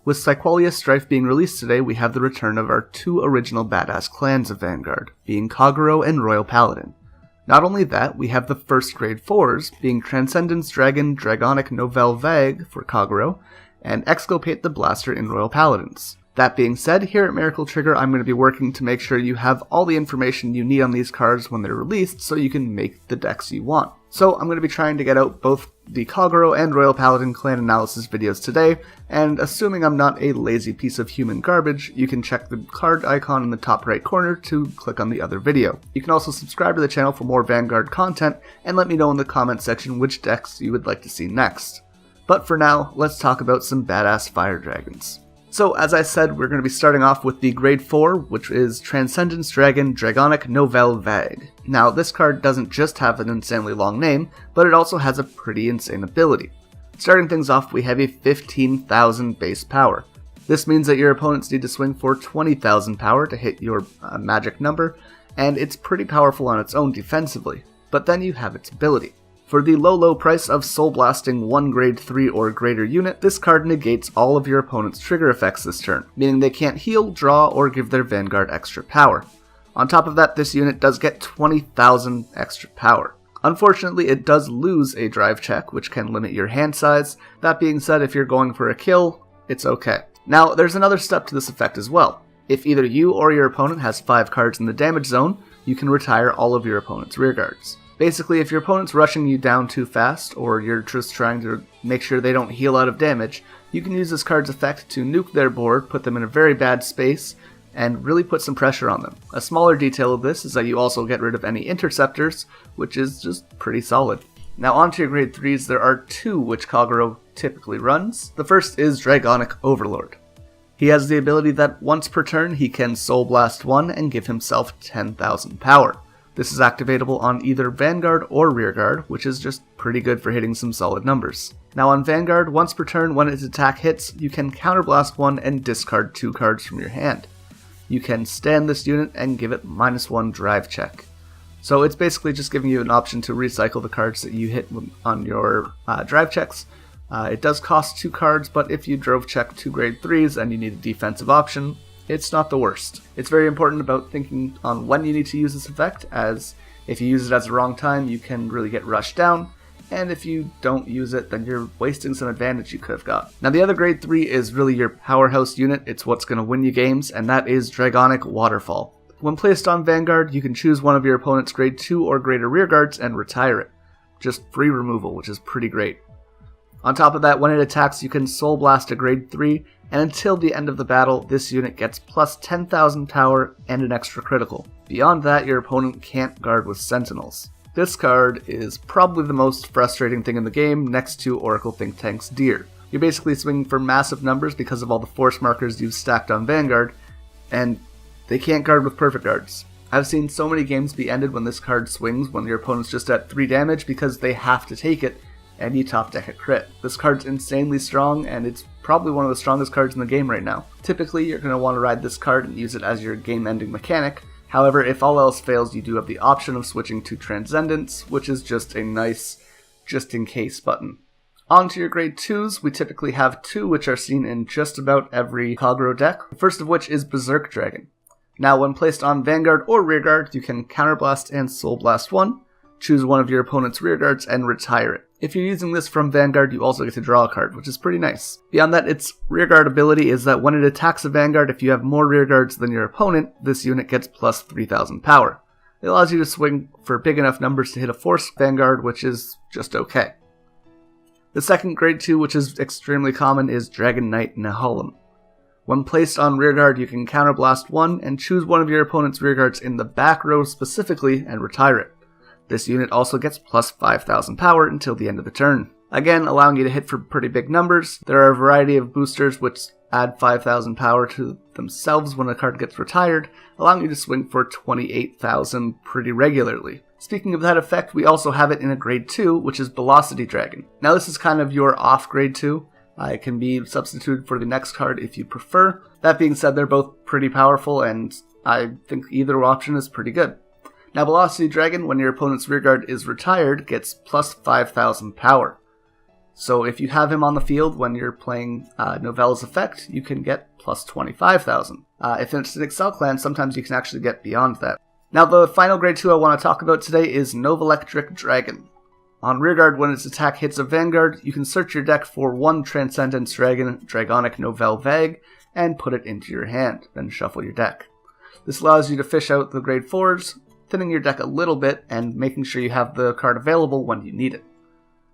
With PSyqualia Strife being released today, we have the return of our two original badass clans of Vanguard, being Kagero and Royal Paladin. Not only that, we have the first grade 4s, being Transcendence Dragon, Dragonic Nouvelle Vague for Kagero, and EXCULPATE the Blaster in Royal Paladins. That being said, here at Miracle Trigger I'm going to be working to make sure you have all the information you need on these cards when they're released so you can make the decks you want. So I'm going to be trying to get out both the Kagero and Royal Paladin clan analysis videos today, and assuming I'm not a lazy piece of human garbage, you can check the card icon in the top right corner to click on the other video. You can also subscribe to the channel for more Vanguard content, and let me know in the comment section which decks you would like to see next. But for now, let's talk about some badass fire dragons. So as I said, we're going to be starting off with the grade 4, which is Transcendence Dragon Dragonic Nouvelle Vague. Now this card doesn't just have an insanely long name, but it also has a pretty insane ability. Starting things off, we have a 15,000 base power. This means that your opponents need to swing for 20,000 power to hit your magic number, and it's pretty powerful on its own defensively. But then you have its ability. For the low price of Soul Blasting one grade 3 or greater unit, this card negates all of your opponent's trigger effects this turn, meaning they can't heal, draw, or give their Vanguard extra power. On top of that, this unit does get 20,000 extra power. Unfortunately, it does lose a drive check, which can limit your hand size. That being said, if you're going for a kill, it's okay. Now, there's another step to this effect as well. If either you or your opponent has 5 cards in the damage zone, you can retire all of your opponent's rearguards. Basically, if your opponent's rushing you down too fast, or you're just trying to make sure they don't heal out of damage, you can use this card's effect to nuke their board, put them in a very bad space, and really put some pressure on them. A smaller detail of this is that you also get rid of any interceptors, which is just pretty solid. Now onto your grade 3s, there are 2 which Kagero typically runs. The first is Dragonic Overlord. He has the ability that once per turn he can Soul Blast 1 and give himself 10,000 power. This is activatable on either Vanguard or Rearguard, which is just pretty good for hitting some solid numbers. Now on Vanguard, once per turn when its attack hits, you can counterblast 1 and discard 2 cards from your hand. You can stand this unit and give it -1 drive check. So it's basically just giving you an option to recycle the cards that you hit on your drive checks. It does cost 2 cards, but if you drove check 2 grade 3s and you need a defensive option, it's not the worst. It's very important about thinking on when you need to use this effect, as if you use it at the wrong time, you can really get rushed down, and if you don't use it, then you're wasting some advantage you could have got. Now the other grade 3 is really your powerhouse unit. It's what's going to win you games, and that is Dragonic Waterfall. When placed on Vanguard, you can choose one of your opponent's grade 2 or greater rearguards and retire it. Just free removal, which is pretty great. On top of that, when it attacks, you can Soul Blast a grade 3, and until the end of the battle, this unit gets plus 10,000 power and an extra critical. Beyond that, your opponent can't guard with Sentinels. This card is probably the most frustrating thing in the game, next to Oracle Think Tank's Deer. You're basically swinging for massive numbers because of all the force markers you've stacked on Vanguard, and they can't guard with perfect guards. I've seen so many games be ended when this card swings when your opponent's just at 3 damage because they have to take it, and you top deck a crit. This card's insanely strong, and it's probably one of the strongest cards in the game right now. Typically, you're going to want to ride this card and use it as your game-ending mechanic. However, if all else fails, you do have the option of switching to Transcendence, which is just a nice just-in-case button. On to your grade 2s, we typically have 2 which are seen in just about every Kagero deck, the first of which is BERSERK Dragon. Now, when placed on Vanguard or Rearguard, you can Counterblast and Soul Blast 1, choose one of your opponent's rearguards, and retire it. If you're using this from Vanguard, you also get to draw a card, which is pretty nice. Beyond that, its rearguard ability is that when it attacks a Vanguard, if you have more rearguards than your opponent, this unit gets plus 3,000 power. It allows you to swing for big enough numbers to hit a Force Vanguard, which is just okay. The second grade 2, which is extremely common, is Dragon Knight NEHALEM. When placed on Rearguard, you can Counterblast 1 and choose one of your opponent's rearguards in the back row specifically and retire it. This unit also gets plus 5,000 power until the end of the turn. Again, allowing you to hit for pretty big numbers. There are a variety of boosters which add 5,000 power to themselves when a card gets retired, allowing you to swing for 28,000 pretty regularly. Speaking of that effect, we also have it in a grade 2, which is Velocity Dragon. Now this is kind of your off grade 2. It can be substituted for the next card if you prefer. That being said, they're both pretty powerful, and I think either option is pretty good. Now Velocity Dragon, when your opponent's rearguard is retired, gets plus 5,000 power. So if you have him on the field when you're playing Nouvelle's effect, you can get plus 25,000. If it's an Excel clan, sometimes you can actually get beyond that. Now the final grade 2 I want to talk about today is Nouvelleric Dragon. On rearguard, when its attack hits a vanguard, you can search your deck for one Transcendence Dragon, Dragonic Nouvelle Vague, and put it into your hand, then shuffle your deck. This allows you to fish out the grade 4s, thinning your deck a little bit, and making sure you have the card available when you need it.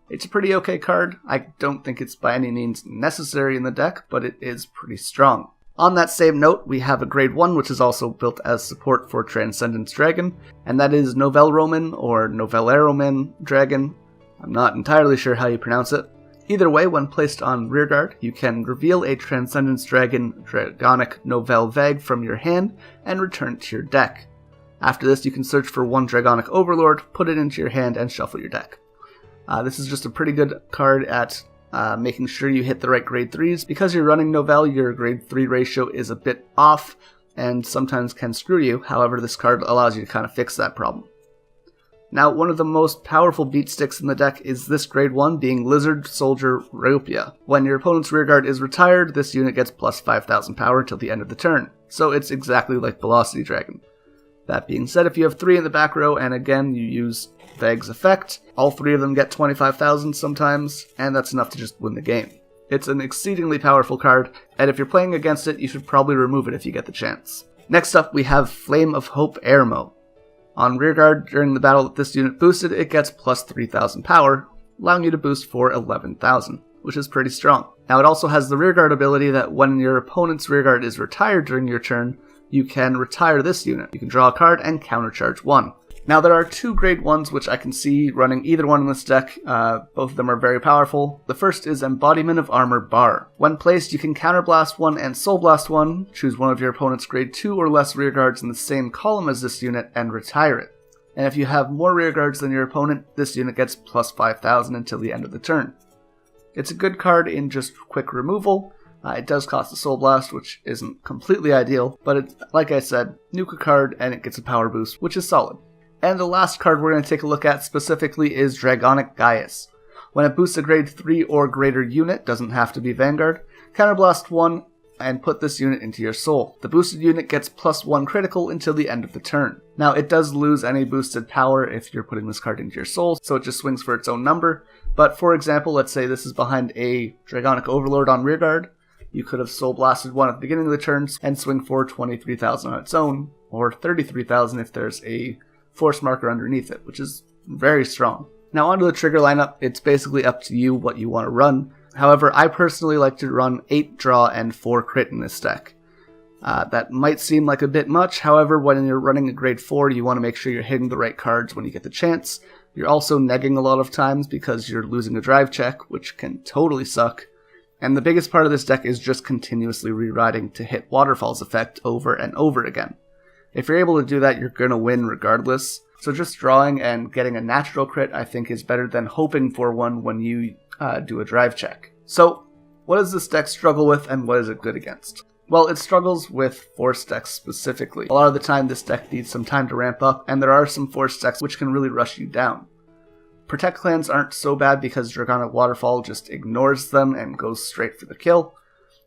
It's a pretty okay card. I don't think it's by any means necessary in the deck, but it is pretty strong. On that same note, we have a grade 1 which is also built as support for Transcendence Dragon, and that is Nouvelleroman or Nouvelleroman Dragon. I'm not entirely sure how you pronounce it. Either way, when placed on rearguard, you can reveal a Transcendence Dragon Dragonic Nouvelle Vague from your hand and return it to your deck. After this, you can search for one Dragonic Overlord, put it into your hand, and shuffle your deck. This is just a pretty good card at making sure you hit the right grade 3s. Because you're running Nouvelle, your grade 3 ratio is a bit off and sometimes can screw you. However, this card allows you to kind of fix that problem. Now, one of the most powerful beat sticks in the deck is this grade 1 being Lizard Soldier RAOPIA. When your opponent's rearguard is retired, this unit gets plus 5,000 power till the end of the turn. So it's exactly like Velocity Dragon. That being said, if you have 3 in the back row and again you use Vague's effect, all 3 of them get 25,000 sometimes, and that's enough to just win the game. It's an exceedingly powerful card, and if you're playing against it, you should probably remove it if you get the chance. Next up, we have Flame of Hope AERMO. On rearguard, during the battle that this unit boosted, it gets plus 3,000 power, allowing you to boost for 11,000, which is pretty strong. Now, it also has the rearguard ability that when your opponent's rearguard is retired during your turn, you can retire this unit. You can draw a card and countercharge 1. Now, there are 2 grade 1s which I can see running either one in this deck. Both of them are very powerful. The first is Embodiment of Armor BAHR. When placed, you can counterblast 1 and soul blast 1, choose one of your opponent's grade 2 or less rearguards in the same column as this unit, and retire it. And if you have more rearguards than your opponent, this unit gets plus 5,000 until the end of the turn. It's a good card in just quick removal. It does cost a Soul Blast, which isn't completely ideal, but it's, like I said, nuke a card and it gets a power boost, which is solid. And the last card we're going to take a look at specifically is Dragonic GAIAS. When it boosts a grade 3 or greater unit, doesn't have to be Vanguard, counterblast 1 and put this unit into your soul. The boosted unit gets plus 1 critical until the end of the turn. Now, it does lose any boosted power if you're putting this card into your soul, so it just swings for its own number. But for example, let's say this is behind a Dragonic Overlord on rearguard. You could have Soul Blasted 1 at the beginning of the turn and swing for 23,000 on its own, or 33,000 if there's a force marker underneath it, which is very strong. Now onto the trigger lineup, it's basically up to you what you want to run. However, I personally like to run 8 draw and 4 crit in this deck. That might seem like a bit much, however, when you're running a grade 4, you want to make sure you're hitting the right cards when you get the chance. You're also negging a lot of times because you're losing a drive check, which can totally suck. And the biggest part of this deck is just continuously rewriting to hit Waterfall's effect over and over again. If you're able to do that, you're going to win regardless. So just drawing and getting a natural crit, I think, is better than hoping for one when you do a drive check. So, what does this deck struggle with and what is it good against? Well, it struggles with force decks specifically. A lot of the time this deck needs some time to ramp up, and there are some force decks which can really rush you down. Protect clans aren't so bad because Dragonic Waterfall just ignores them and goes straight for the kill.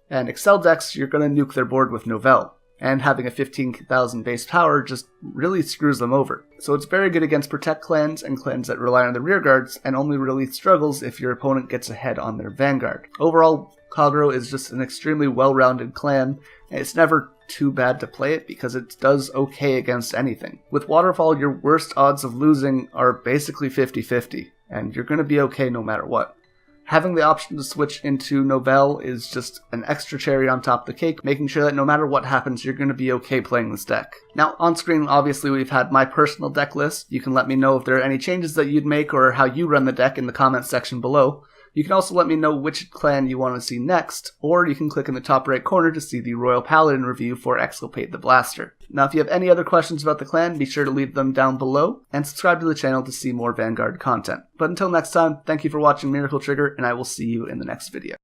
And Excel decks, you're going to nuke their board with Nouvelle. And having a 15,000 base power just really screws them over. So it's very good against Protect clans and clans that rely on the rearguards, and only really struggles if your opponent gets ahead on their Vanguard. Overall, Kagero is just an extremely well-rounded clan, and it's never too bad to play it because it does okay against anything. With Waterfall, your worst odds of losing are basically 50-50, and you're going to be okay no matter what. Having the option to switch into Nouvelle is just an extra cherry on top of the cake, making sure that no matter what happens, you're going to be okay playing this deck. Now, on screen, obviously, we've had my personal deck list. You can let me know if there are any changes that you'd make or how you run the deck in the comments section below. You can also let me know which clan you want to see next, or you can click in the top right corner to see the Royal Paladin review for Exculpate the Blaster. Now, if you have any other questions about the clan, be sure to leave them down below, and subscribe to the channel to see more Vanguard content. But until next time, thank you for watching Miracle Trigger, and I will see you in the next video.